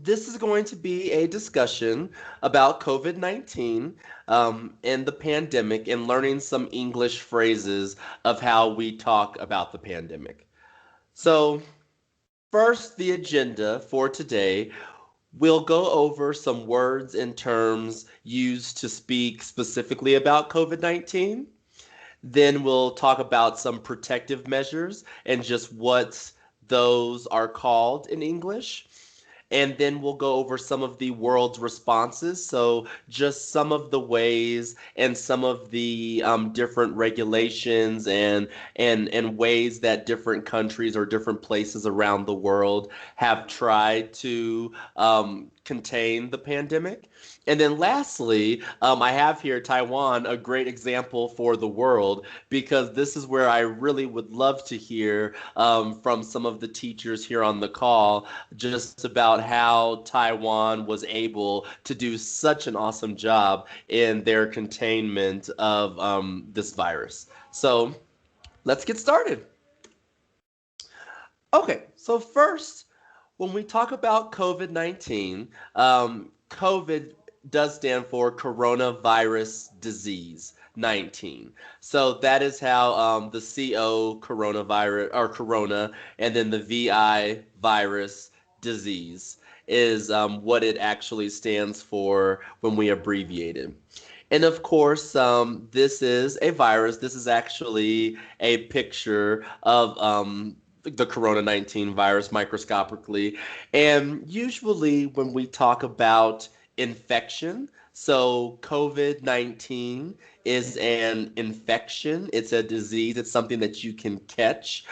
This is going to be a discussion about COVID-19 and the pandemic and learning some English phrases of how we talk about the pandemic. So, first, the agenda for today. We'll go over some words and terms used to speak specifically about COVID-19. Then we'll talk about some protective measures and just what those are called in English. And then we'll go over some of the world's responses. So, just some of the ways and some of the different regulations and ways that different countries or different places around the world have tried to contain the pandemic. And then lastly, I have here Taiwan, a great example for the world, because this is where I really would love to hear from some of the teachers here on the call just about how Taiwan was able to do such an awesome job in their containment of this virus. So let's get started. Okay, so first, when we talk about COVID-19, COVID does stand for coronavirus disease 19. So that is how the CO coronavirus or corona and then the VI virus disease is what it actually stands for when we abbreviate it. And of course, this is a virus. This is actually a picture of the Corona 19 virus microscopically. And usually, when we talk about infection, so COVID-19 is an infection, it's a disease, it's something that you can catch.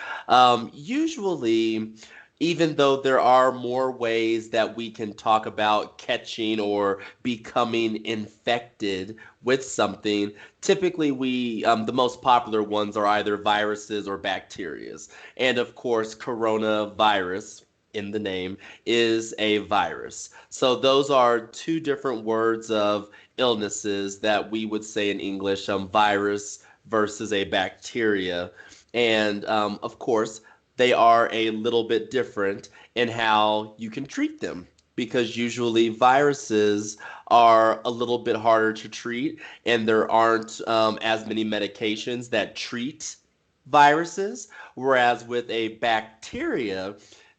Usually, even though there are more ways that we can talk about catching or becoming infected with something, typically the most popular ones are either viruses or bacterias. And of course, coronavirus in the name is a virus. So those are two different words of illnesses that we would say in English, virus versus a bacteria. And of course, they are a little bit different in how you can treat them, because usually viruses are a little bit harder to treat and there aren't as many medications that treat viruses, whereas with a bacteria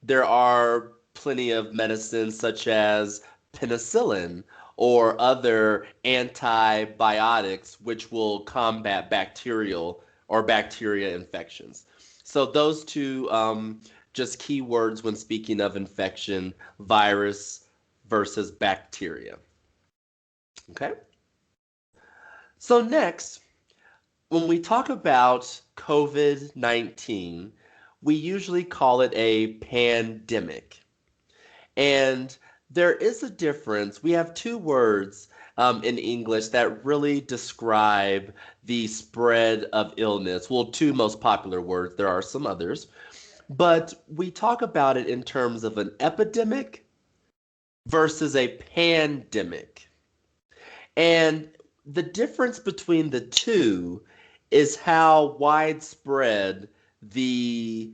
there are plenty of medicines such as penicillin or other antibiotics which will combat bacterial or bacteria infections. So those two just keywords when speaking of infection, virus versus bacteria. Okay? So next, when we talk about COVID-19, we usually call it a pandemic. And there is a difference. We have two words in English that really describe the spread of illness. Well, two most popular words. There are some others. But we talk about it in terms of an epidemic versus a pandemic. And the difference between the two is how widespread the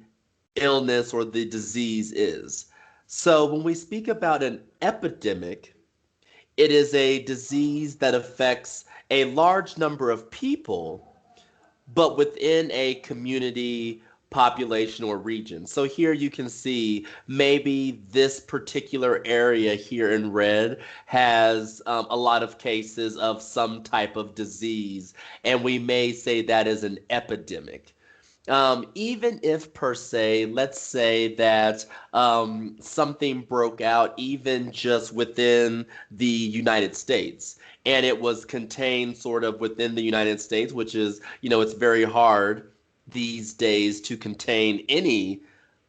illness or the disease is. So when we speak about an epidemic, it is a disease that affects a large number of people, but within a community, population, or region. So here you can see maybe this particular area here in red has a lot of cases of some type of disease, and we may say that is an epidemic. Even if per se, let's say that something broke out even just within the United States, and it was contained sort of within the United States, which is, it's very hard these days to contain any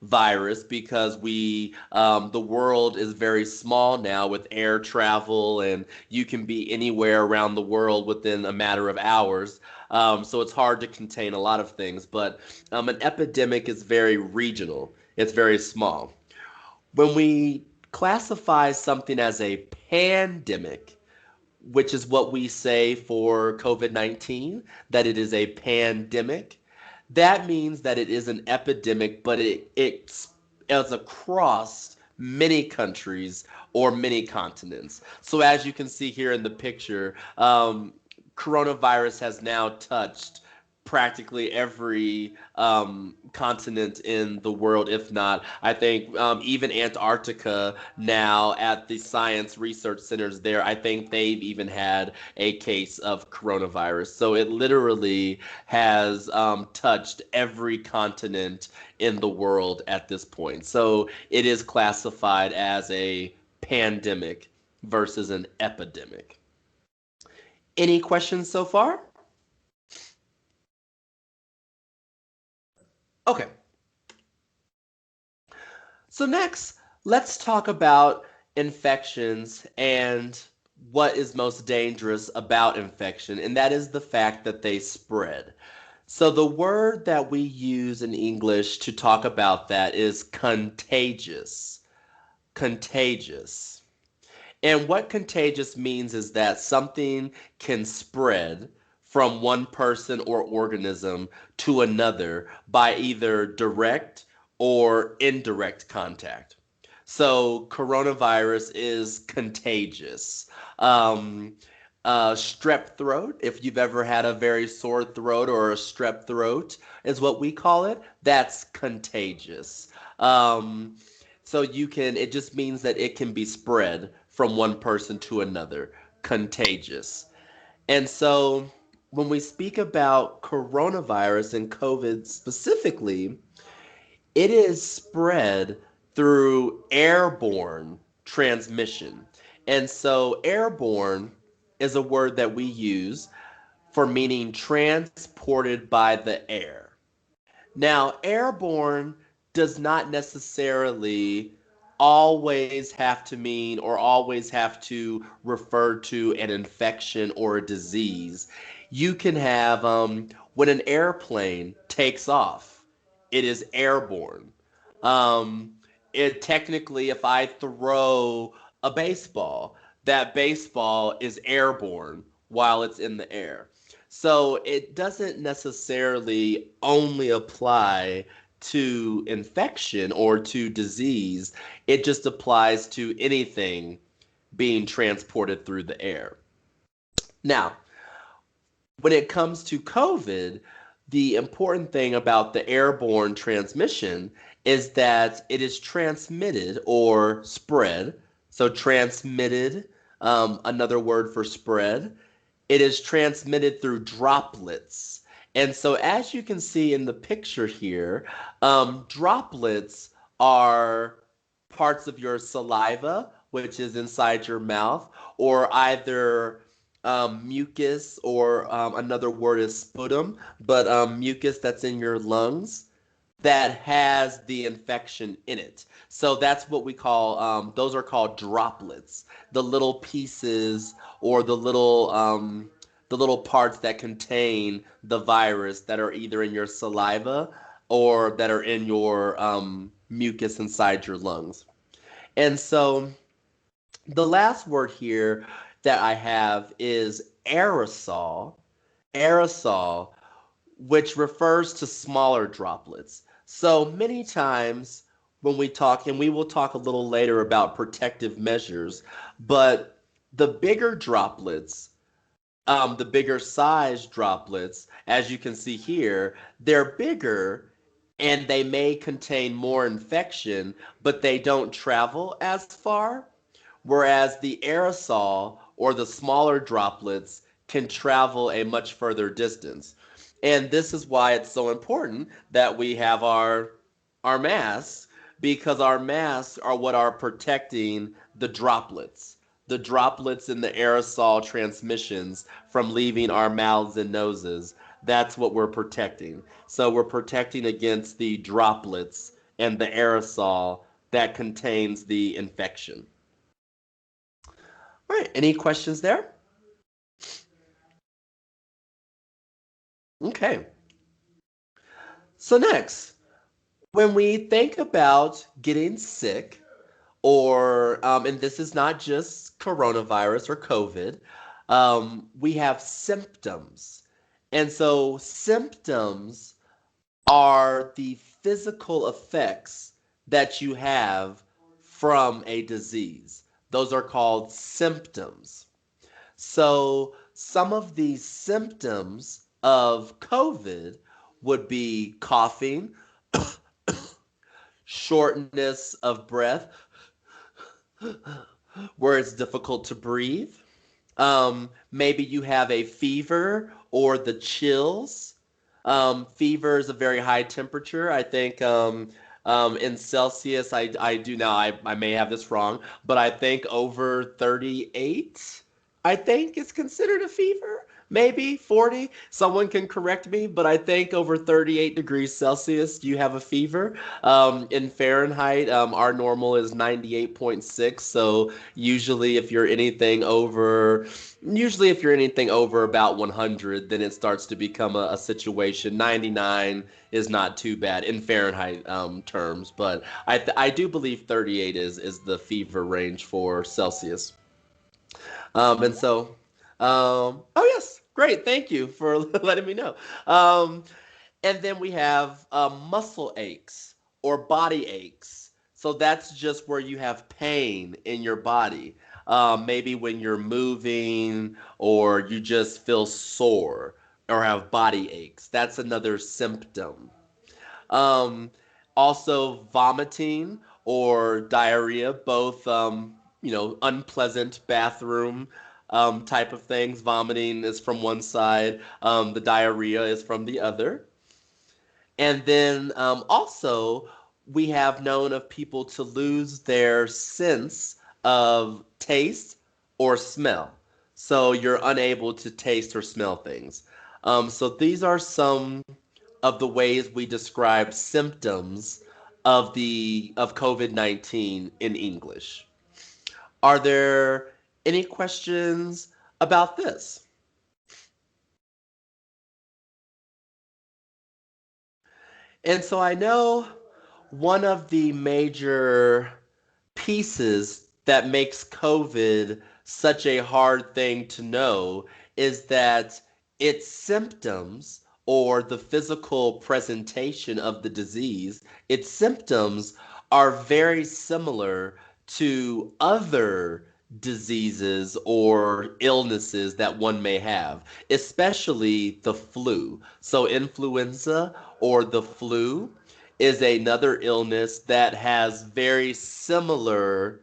virus because the world is very small now with air travel and you can be anywhere around the world within a matter of hours. So it's hard to contain a lot of things, but an epidemic is very regional. It's very small. When we classify something as a pandemic, which is what we say for COVID-19, that it is a pandemic, that means that it is an epidemic, but it's across many countries or many continents. So as you can see here in the picture, coronavirus has now touched practically every continent in the world, if not, I think even Antarctica now at the science research centers there, I think they've even had a case of coronavirus. So it literally has touched every continent in the world at this point. So it is classified as a pandemic versus an epidemic. Any questions so far? Okay. So next, let's talk about infections and what is most dangerous about infection, and that is the fact that they spread. So the word that we use in English to talk about that is contagious. Contagious. And what contagious means is that something can spread from one person or organism to another by either direct or indirect contact. So coronavirus is contagious. Um, Strep throat, if you've ever had a very sore throat or a strep throat, is what we call it. That's contagious. Um, so it just means that it can be spread from one person to another. Contagious. And so when we speak about coronavirus and COVID specifically, it is spread through airborne transmission. And so airborne is a word that we use for meaning transported by the air. Now, airborne does not necessarily always have to mean or always have to refer to an infection or a disease. You can have, when an airplane takes off, it is airborne. Um, it technically, if I throw a baseball, that baseball is airborne while it's in the air. So it doesn't necessarily only apply to infection or to disease. It just applies to anything being transported through the air. Now, when it comes to COVID, the important thing about the airborne transmission is that it is transmitted or spread. So, transmitted, another word for spread, it is transmitted through droplets. And so, as you can see in the picture here, droplets are parts of your saliva, which is inside your mouth, or either mucus, or another word is sputum, but mucus that's in your lungs that has the infection in it. So that's what we call, those are called droplets, the little pieces or the little parts that contain the virus that are either in your saliva or that are in your mucus inside your lungs. And so the last word here that I have is aerosol. Aerosol, which refers to smaller droplets. So many times when we talk, and we will talk a little later about protective measures, but the bigger droplets, the bigger size droplets, as you can see here, they're bigger and they may contain more infection, but they don't travel as far. Whereas the aerosol or the smaller droplets can travel a much further distance. And this is why it's so important that we have our masks, because our masks are what are protecting the droplets. The droplets in the aerosol transmissions from leaving our mouths and noses. That's what we're protecting. So we're protecting against the droplets and the aerosol that contains the infection. All right, any questions there? Okay. So next, when we think about getting sick, or and this is not just coronavirus or COVID, we have symptoms. And so symptoms are the physical effects that you have from a disease. Those are called symptoms. So some of these symptoms of COVID would be coughing, shortness of breath, where it's difficult to breathe. Maybe you have a fever or the chills. Fever is a very high temperature. I think in Celsius, I do now, I may have this wrong, but I think over 38, I think is considered a fever. Maybe 40. Someone can correct me, but I think over 38 degrees Celsius, you have a fever. In Fahrenheit, our normal is 98.6. So usually if you're anything over about 100, then it starts to become a situation. 99 is not too bad in Fahrenheit terms, but I do believe 38 is the fever range for Celsius. And so, oh yes, great, thank you for letting me know. Um, and then we have muscle aches or body aches. So that's just where you have pain in your body. Maybe when you're moving or you just feel sore or have body aches. That's another symptom. Um, Also, vomiting or diarrhea, both unpleasant bathroom type of things. Vomiting is from one side, the diarrhea is from the other. And then also, we have known of people to lose their sense of taste or smell. So you're unable to taste or smell things. So these are some of the ways we describe symptoms of COVID-19 in English. Are there any questions about this? And so I know one of the major pieces that makes COVID such a hard thing to know is that its symptoms or the physical presentation of the disease, its symptoms are very similar to other diseases or illnesses that one may have, especially the flu. So, influenza or the flu is another illness that has very similar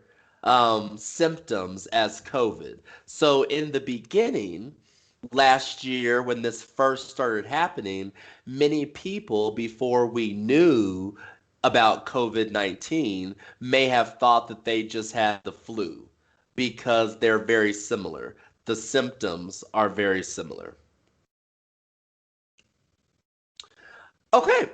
symptoms as COVID. So, in the beginning, last year, when this first started happening, many people, before we knew about COVID-19, may have thought that they just had the flu because they're very similar. The symptoms are very similar. Okay,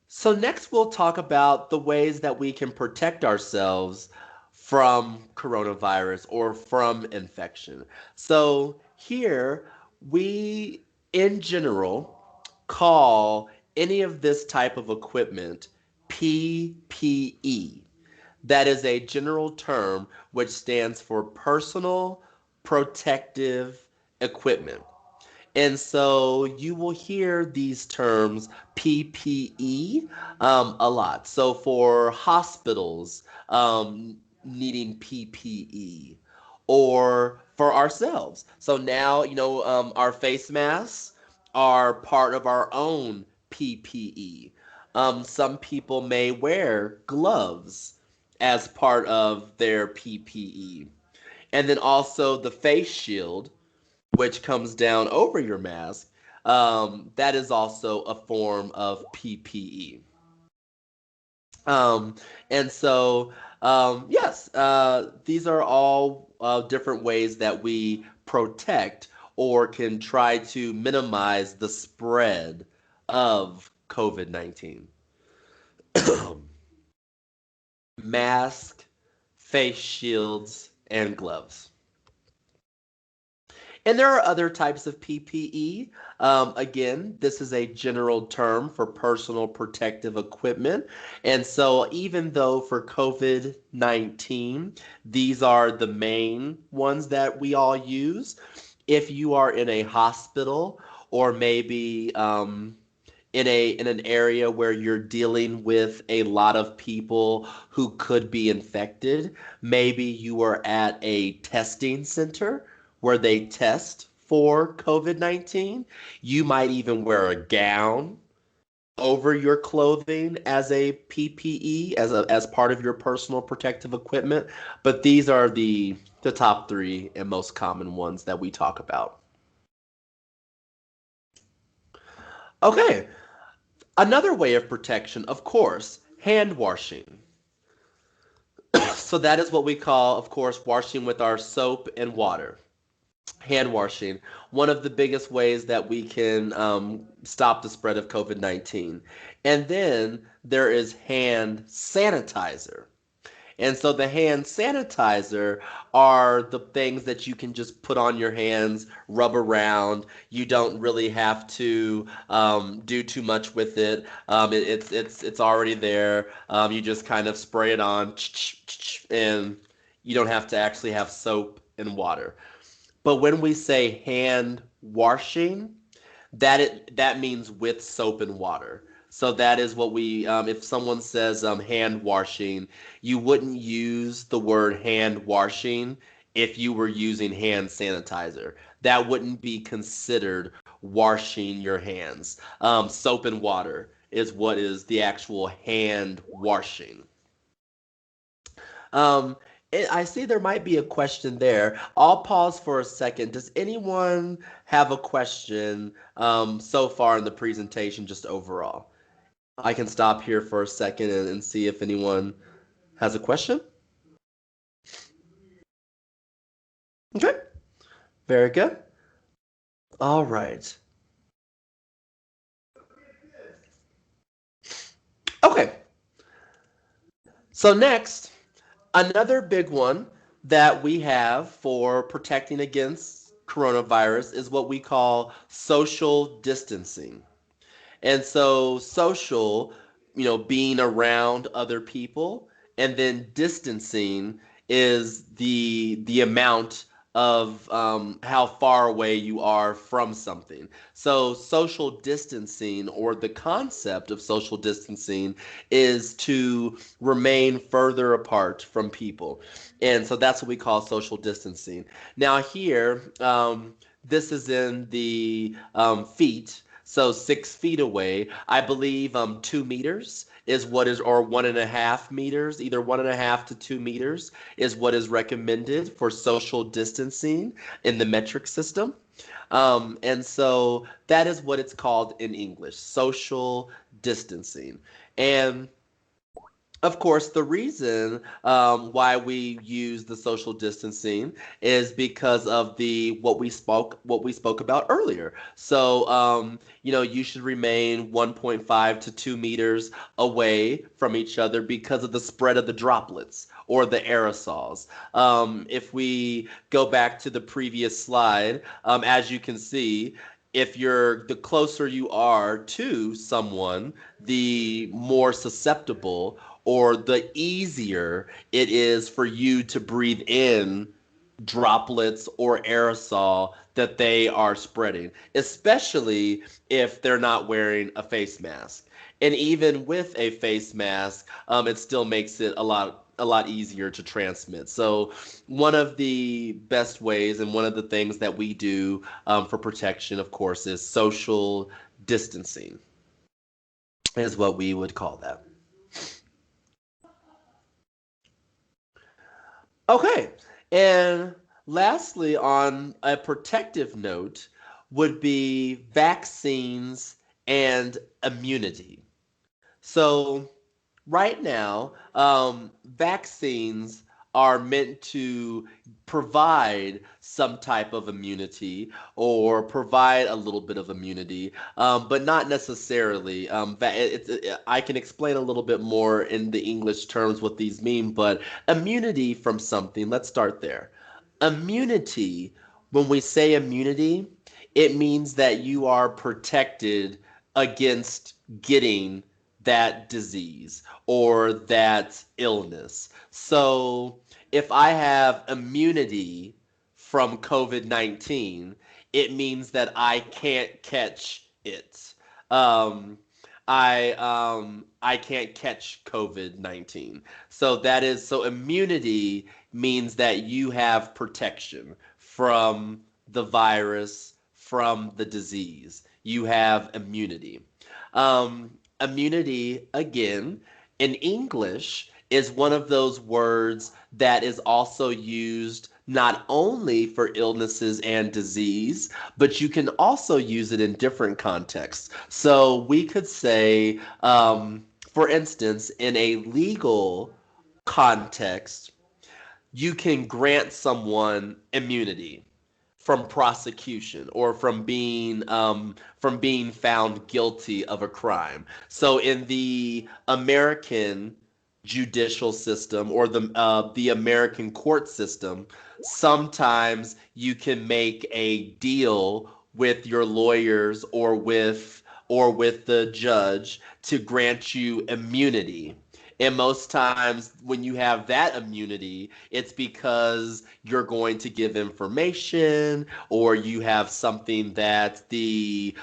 so next we'll talk about the ways that we can protect ourselves from coronavirus or from infection. So here we, in general, call any of this type of equipment PPE. That is a general term which stands for personal protective equipment. And so you will hear these terms PPE a lot. So for hospitals needing PPE, or for ourselves. So now, our face masks are part of our own PPE. Some people may wear gloves as part of their PPE. And then also the face shield, which comes down over your mask, that is also a form of PPE. Um, and so, yes, these are all different ways that we protect or can try to minimize the spread of COVID-19. Mask, face shields, and gloves. And there are other types of PPE. Again, this is a general term for personal protective equipment. And so, even though for COVID 19, these are the main ones that we all use, if you are in a hospital or maybe in an area where you're dealing with a lot of people who could be infected. Maybe you are at a testing center where they test for COVID-19. You might even wear a gown over your clothing as a PPE, as part of your personal protective equipment. But these are the top three and most common ones that we talk about. Okay, another way of protection, of course, hand washing. So that is what we call, of course, washing with our soap and water. Hand washing, one of the biggest ways that we can stop the spread of COVID-19. And then there is hand sanitizer. And so the hand sanitizer are the things that you can just put on your hands, rub around. You don't really have to do too much with it. It's already there. You just kind of spray it on, and you don't have to actually have soap and water. But when we say hand washing, that means with soap and water. So that is what we if someone says hand washing, you wouldn't use the word hand washing if you were using hand sanitizer. That wouldn't be considered washing your hands. Soap and water is what is the actual hand washing. Um, I see there might be a question there. I'll pause for a second. Does anyone have a question so far in the presentation, just overall? I can stop here for a second and see if anyone has a question. Okay, very good. All right. Okay, so next, another big one that we have for protecting against coronavirus is what we call social distancing. And so social, being around other people, and then distancing is the amount of how far away you are from something. So social distancing, or the concept of social distancing, is to remain further apart from people. And so that's what we call social distancing. Now here, this is in the feet. So 6 feet away, I believe 2 meters is what is, or 1.5 meters, either 1.5 to 2 meters is what is recommended for social distancing in the metric system. And so that is what it's called in English, social distancing. And of course, the reason why we use the social distancing is because of the what we spoke about earlier. So, you should remain 1.5 to 2 meters away from each other because of the spread of the droplets or the aerosols. If we go back to the previous slide, as you can see, if the closer you are to someone, the more susceptible, or the easier it is for you to breathe in droplets or aerosol that they are spreading, especially if they're not wearing a face mask. And even with a face mask, it still makes it a lot easier to transmit. So one of the best ways, and one of the things that we do for protection, of course, is social distancing, is what we would call that. Okay. And lastly, on a protective note, would be vaccines and immunity. So, right now, vaccines are meant to provide some type of immunity, or provide a little bit of immunity, but not necessarily. I can explain a little bit more in the English terms what these mean, but immunity from something, let's start there. Immunity, when we say immunity, it means that you are protected against getting that disease or that illness. So if I have immunity from COVID-19, it means that I can't catch it. I can't catch COVID-19. So immunity means that you have protection from the virus, from the disease. You have immunity. Immunity, again, in English, is one of those words that is also used not only for illnesses and disease, but you can also use it in different contexts. So we could say, for instance, in a legal context, you can grant someone immunity from prosecution or from being found guilty of a crime. So in the American judicial system or the American court system, sometimes you can make a deal with your lawyers or with the judge to grant you immunity. And most times, when you have that immunity, it's because you're going to give information or you have something that the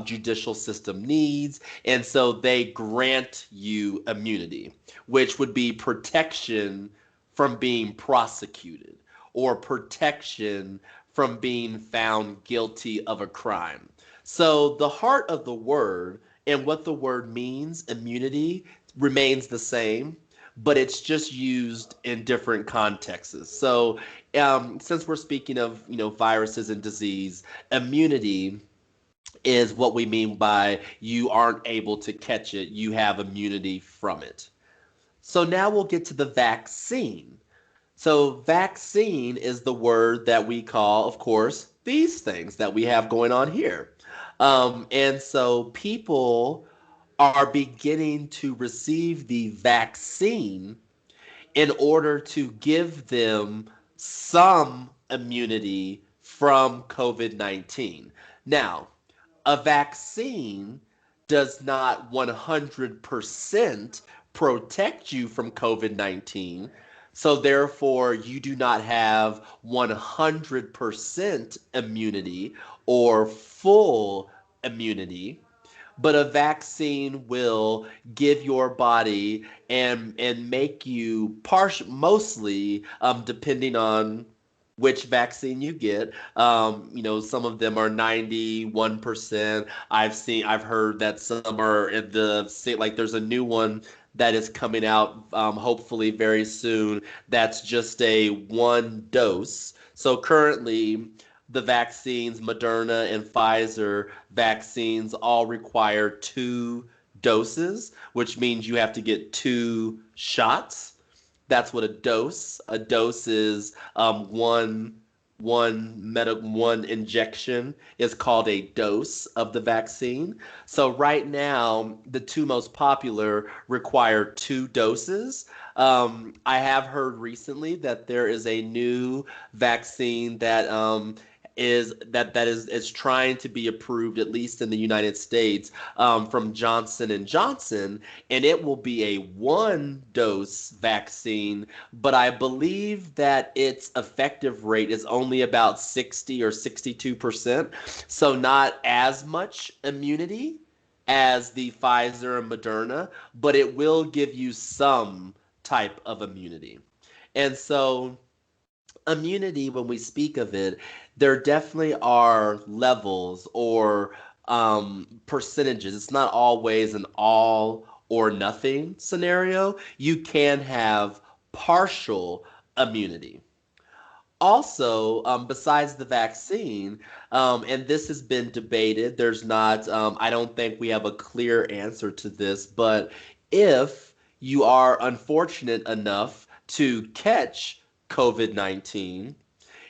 judicial system needs. And so they grant you immunity, which would be protection from being prosecuted or protection from being found guilty of a crime. So the heart of the word and what the word means, immunity, remains the same, but it's just used in different contexts. So, since we're speaking of viruses and disease, immunity is what we mean by you aren't able to catch it; you have immunity from it. So now we'll get to the vaccine. So, vaccine is the word that we call, of course, these things that we have going on here. And so people are beginning to receive the vaccine in order to give them some immunity from COVID-19. Now, a vaccine does not 100% protect you from COVID-19. So, therefore, you do not have 100% immunity or full immunity, but a vaccine will give your body and make you partial, mostly, depending on which vaccine you get. Some of them are 91%. I've heard that some are in the state, like there's a new one that is coming out, hopefully very soon. That's just a one dose. So currently, the vaccines, Moderna and Pfizer vaccines, all require two doses, which means you have to get two shots. That's what a dose. A dose is one injection is called a dose of the vaccine. So right now, the two most popular require two doses. I have heard recently that there is a new vaccine that is trying to be approved, at least in the United States, from Johnson and Johnson, and it will be a one dose vaccine, but I believe that its effective rate is only about 60 or 62%, so not as much immunity as the Pfizer and Moderna, but it will give you some type of immunity. And so immunity, when we speak of it, there definitely are levels or percentages. It's not always an all or nothing scenario. You can have partial immunity. Also, besides the vaccine, and this has been debated, there's not, I don't think we have a clear answer to this, but if you are unfortunate enough to catch COVID-19,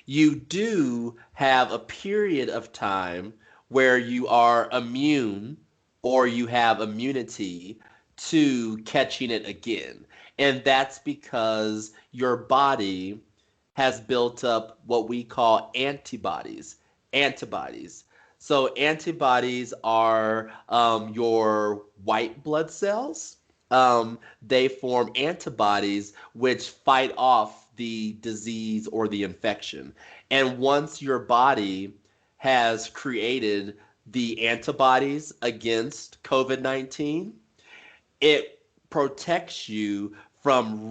you do have a period of time where you are immune or you have immunity to catching it again. And that's because your body has built up what we call antibodies. Antibodies. So, antibodies are your white blood cells. They form antibodies which fight off the disease or the infection. And once your body has created the antibodies against COVID-19, it protects you from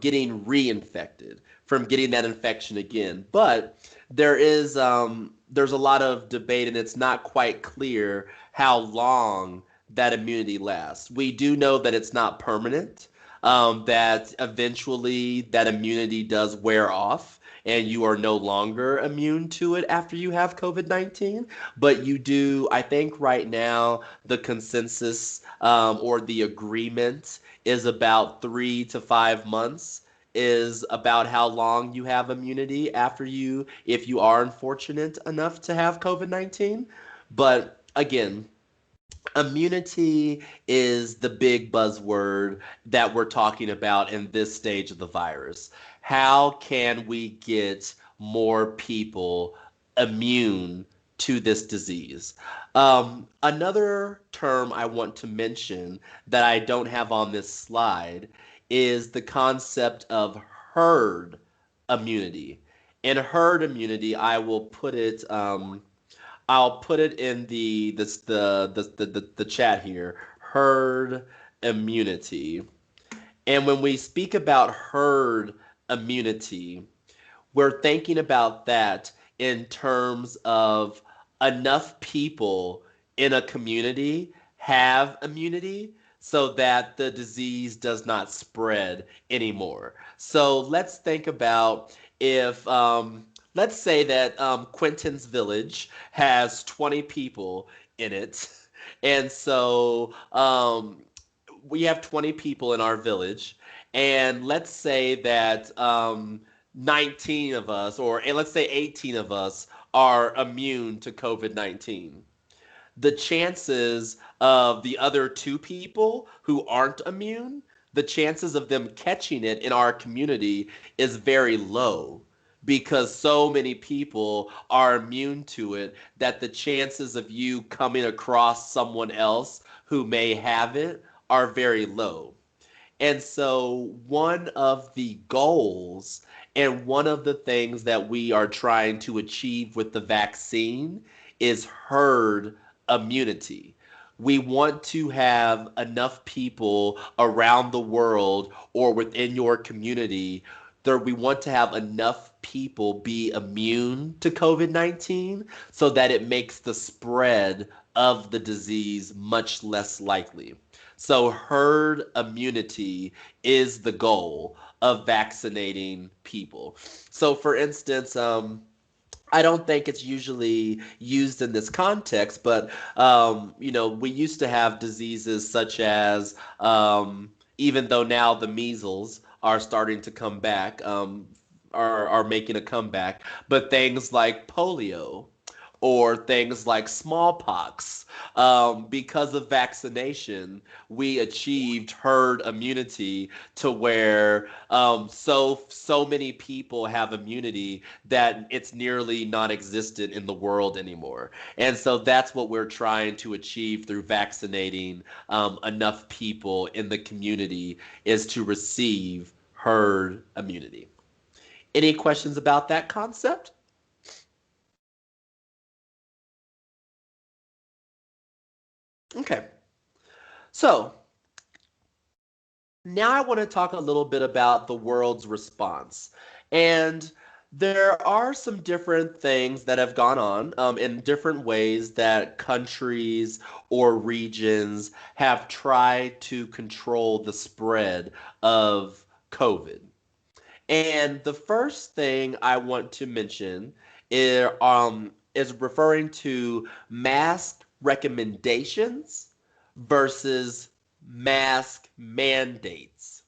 getting reinfected, from getting that infection again. But there's a lot of debate, and it's not quite clear how long that immunity lasts. We do know that it's not permanent, that eventually that immunity does wear off and you are no longer immune to it after you have COVID-19. But you do, I think right now, the consensus or the agreement is about 3 to 5 months is about how long you have immunity after you, if you are unfortunate enough to have COVID-19. But again, immunity is the big buzzword that we're talking about in this stage of the virus. How can we get more people immune to this disease? Another term I want to mention that I don't have on this slide is the concept of herd immunity. In herd immunity, I'll put it in the chat here. Herd immunity. And when we speak about herd immunity, we're thinking about that in terms of enough people in a community have immunity so that the disease does not spread anymore. So let's think about if, let's say that Quentin's village has 20 people in it. And so we have 20 people in our village. And let's say that 19 of us, or and let's say 18 of us, are immune to COVID-19. The chances of the other two people who aren't immune, the chances of them catching it in our community is very low because so many people are immune to it that the chances of you coming across someone else who may have it are very low. And so, one of the goals and one of the things that we are trying to achieve with the vaccine is herd immunity. We want to have enough people around the world or within your community. There, we want to have enough people be immune to COVID-19 so that it makes the spread of the disease much less likely. So herd immunity is the goal of vaccinating people. So for instance, I don't think it's usually used in this context, but we used to have diseases such as, even though now the measles are starting to come back, are making a comeback, but things like polio or things like smallpox. Because of vaccination, we achieved herd immunity to where so many people have immunity that it's nearly non-existent in the world anymore. And so that's what we're trying to achieve through vaccinating enough people in the community is to receive herd immunity. Any questions about that concept? Okay. So now I want to talk a little bit about the world's response. And there are some different things that have gone on in different ways that countries or regions have tried to control the spread of COVID. And the first thing I want to mention is referring to mask recommendations versus mask mandates.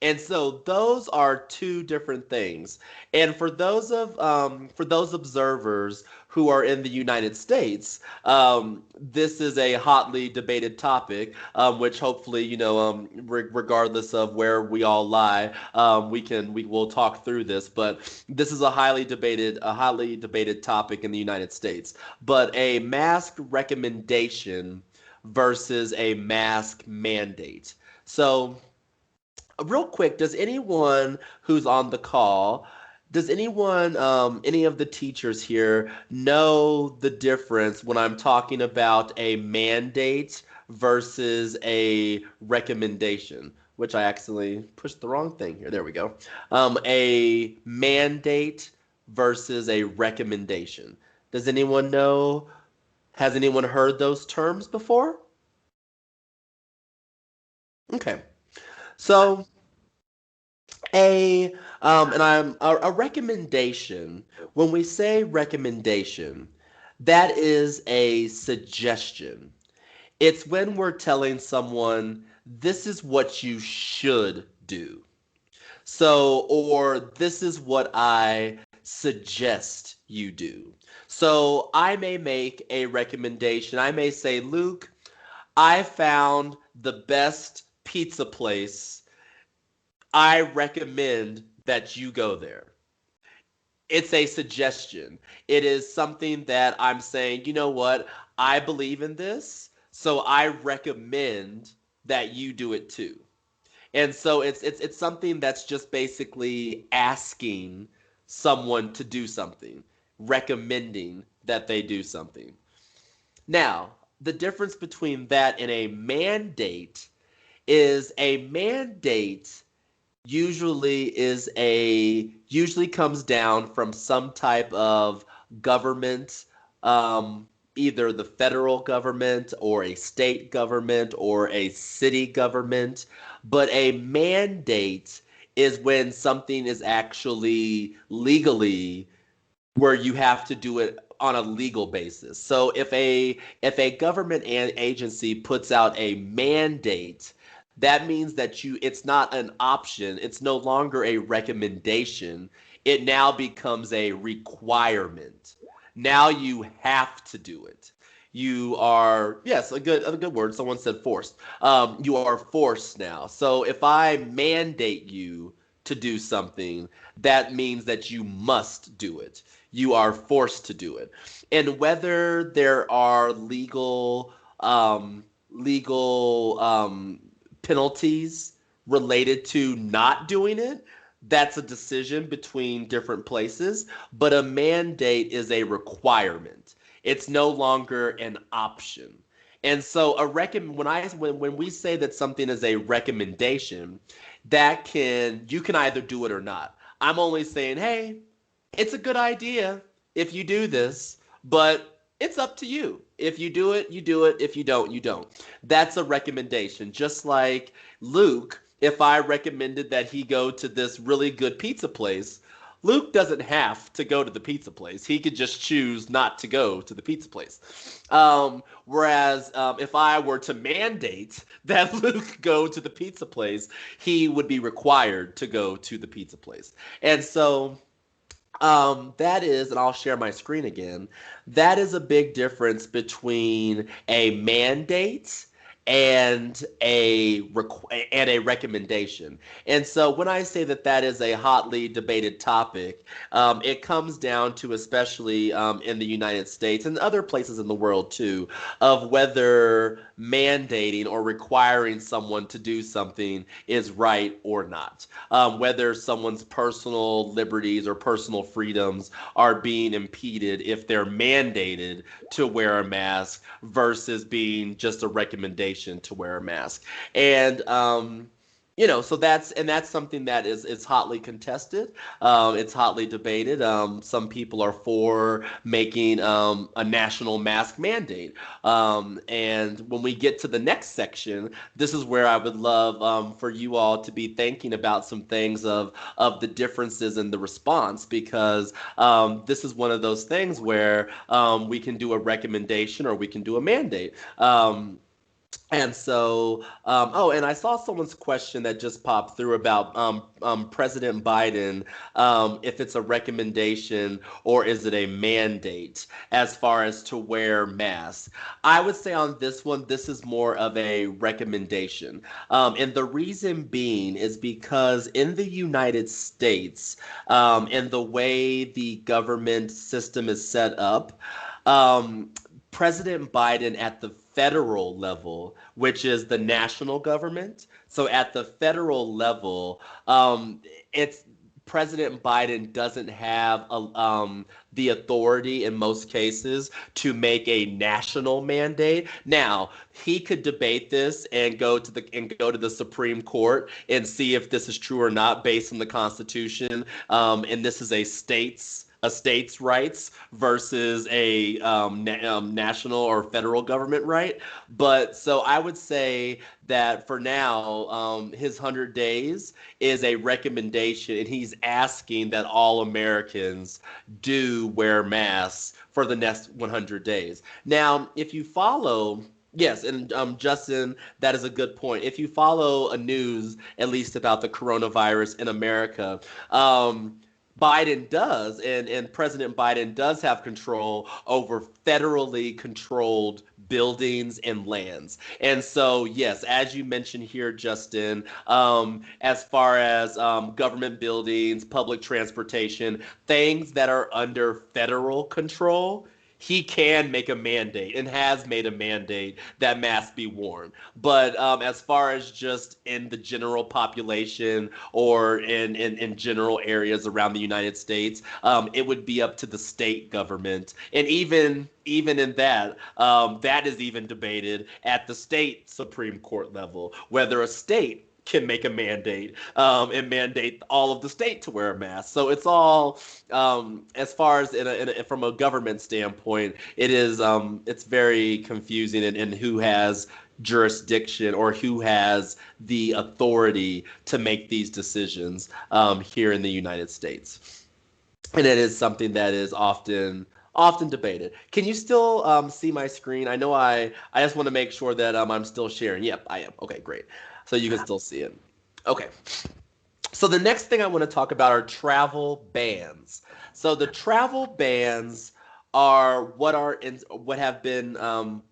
And so those are two different things. And for those observers who are in the United States, this is a hotly debated topic, which hopefully regardless of where we all lie, we will talk through this. But this is a highly debated topic in the United States. But a mask recommendation versus a mask mandate. So real quick, does anyone who's on the call Does anyone, any of the teachers here, know the difference when I'm talking about a mandate versus a recommendation? Which I accidentally pushed the wrong thing here. There we go. A mandate versus a recommendation. Does anyone know? Has anyone heard those terms before? Okay. So a and I'm a recommendation. When we say recommendation, that is a suggestion. It's when we're telling someone this is what you should do. So, or this is what I suggest you do. So, I may make a recommendation. I may say, Luke, I found the best pizza place. I recommend that you go there. It's a suggestion. It is something that I'm saying, you know what? I believe in this, so I recommend that you do it too. And so it's something that's just basically asking someone to do something, recommending that they do something. Now, the difference between that and a mandate is a mandate usually comes down from some type of government, either the federal government or a state government or a city government. But a mandate is when something is actually legally where you have to do it on a legal basis. So if a government agency puts out a mandate, that means that it's not an option. It's no longer a recommendation. It now becomes a requirement. Now you have to do it. You are, yes, a good word. Someone said forced. You are forced now. So if I mandate you to do something, that means that you must do it. You are forced to do it. And whether there are legal penalties related to not doing it, that's a decision between different places. But a mandate is a requirement. It's no longer an option. And so when we say that something is a recommendation, you can either do it or not. I'm only saying, hey, it's a good idea if you do this, but it's up to you. If you do it, you do it. If you don't, you don't. That's a recommendation. Just like Luke, if I recommended that he go to this really good pizza place, Luke doesn't have to go to the pizza place. He could just choose not to go to the pizza place. Whereas if I were to mandate that Luke go to the pizza place, he would be required to go to the pizza place. And so that is, and I'll share my screen again. That is a big difference between a mandate and a recommendation. And so when I say that that is a hotly debated topic, it comes down to, especially in the United States and other places in the world too, of whether mandating or requiring someone to do something is right or not. Whether someone's personal liberties or personal freedoms are being impeded if they're mandated to wear a mask versus being just a recommendation to wear a mask. And so that's something that is hotly contested. It's hotly debated. Some people are for making a national mask mandate. And when we get to the next section, this is where I would love for you all to be thinking about some things of the differences in the response, because this is one of those things where we can do a recommendation or we can do a mandate. And so, and I saw someone's question that just popped through about President Biden, if it's a recommendation or is it a mandate as far as to wear masks. I would say on this one, this is more of a recommendation. And the reason being is because in the United States, and the way the government system is set up, um, President Biden at the federal level, which is the national government. So at the federal level, it's President Biden doesn't have the authority in most cases to make a national mandate. Now, he could debate this and go to the Supreme Court and see if this is true or not based on the Constitution. And this is a state's rights versus a national or federal government right. But so I would say that for now, his 100 days is a recommendation, and he's asking that all Americans do wear masks for the next 100 days. Now, if you follow Yes, and Justin, that is a good point. If you follow a news, at least about the coronavirus in America, Biden does, and President Biden does have control over federally controlled buildings and lands. And so, yes, as you mentioned here, Justin, as far as government buildings, public transportation, things that are under federal control, he can make a mandate and has made a mandate that masks be worn. But as far as just in the general population or in general areas around the United States, it would be up to the state government. And even in that, that is even debated at the state Supreme Court level, whether a state can make a mandate and mandate all of the state to wear a mask. So it's all, as far as from a government standpoint, it's very confusing in who has jurisdiction or who has the authority to make these decisions here in the United States. And it is something that is often debated. Can you still see my screen? I just want to make sure that I'm still sharing. Yep, I am. Okay, great. So you can still see it. Okay. So the next thing I want to talk about are travel bans. So the travel bans are what have been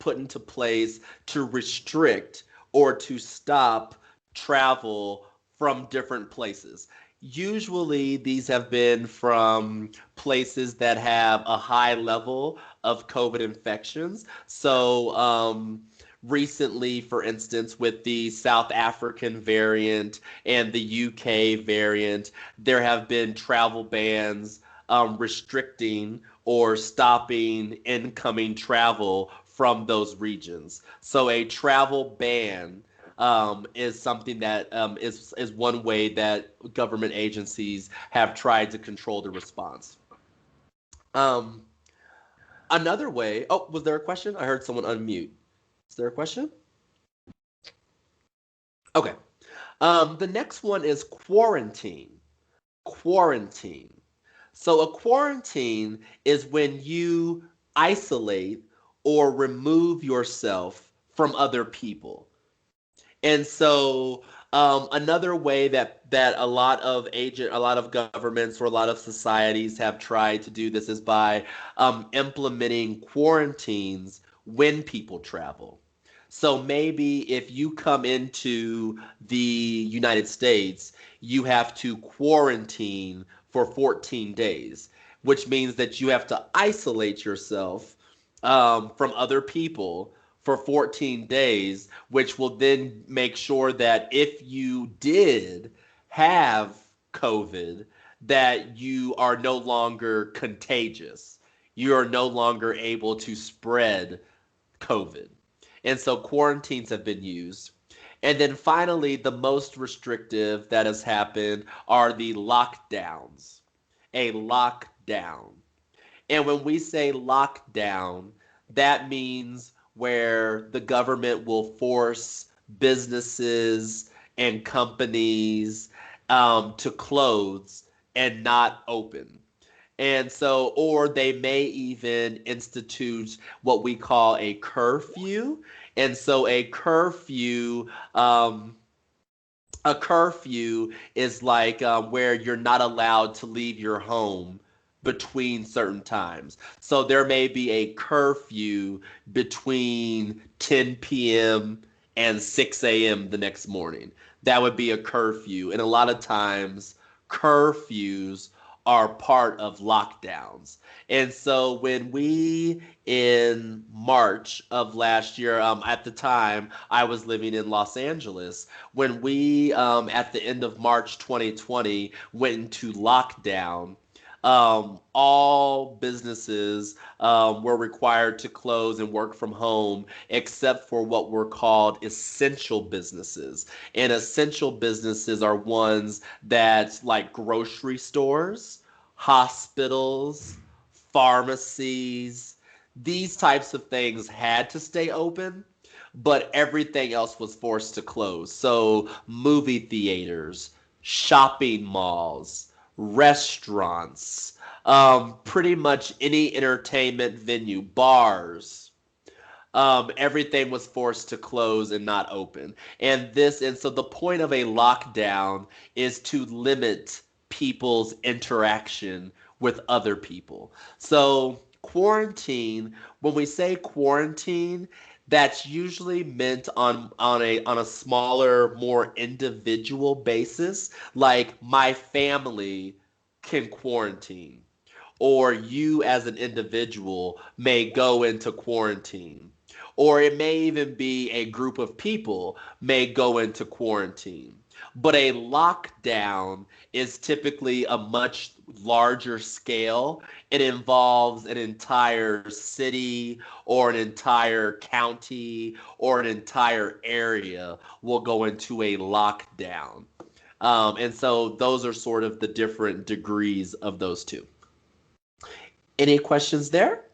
put into place to restrict or to stop travel from different places. Usually these have been from places that have a high level of COVID infections. So recently, for instance, with the South African variant and the UK variant, there have been travel bans restricting or stopping incoming travel from those regions. So a travel ban is something that is one way that government agencies have tried to control the response. Um, Another way. Oh, was there a question? I heard someone unmute. Is there a question? Okay. The next one is quarantine. Quarantine. So a quarantine is when you isolate or remove yourself from other people. And so another way that a lot of governments or a lot of societies have tried to do this is by implementing quarantines when people travel. So maybe if you come into the United States, you have to quarantine for 14 days, which means that you have to isolate yourself from other people for 14 days, which will then make sure that if you did have COVID, that you are no longer contagious. You are no longer able to spread COVID. And so quarantines have been used. And then finally, the most restrictive that has happened are the lockdowns. A lockdown. And when we say lockdown, that means where the government will force businesses and companies to close and not open. And so, or they may even institute what we call a curfew. And so a curfew is like where you're not allowed to leave your home between certain times. So there may be a curfew between 10 p.m. and 6 a.m. the next morning. That would be a curfew. And a lot of times, curfews are part of lockdowns. And so when we in March of last year, at the time I was living in Los Angeles, when we at the end of March 2020 went into lockdown, all businesses were required to close and work from home except for what were called essential businesses. And essential businesses are ones that, like grocery stores, hospitals, pharmacies, these types of things had to stay open, but everything else was forced to close. So, movie theaters, shopping malls, restaurants, pretty much any entertainment venue, bars, everything was forced to close and not open. And so the point of a lockdown is to limit people's interaction with other people. So quarantine, when we say quarantine, that's usually meant on a smaller, more individual basis. Like my family can quarantine, or you as an individual may go into quarantine, or it may even be a group of people may go into quarantine. But a lockdown is typically a much larger scale. It involves an entire city or an entire county or an entire area will go into a lockdown. And so those are sort of the different degrees of those two. Any questions there?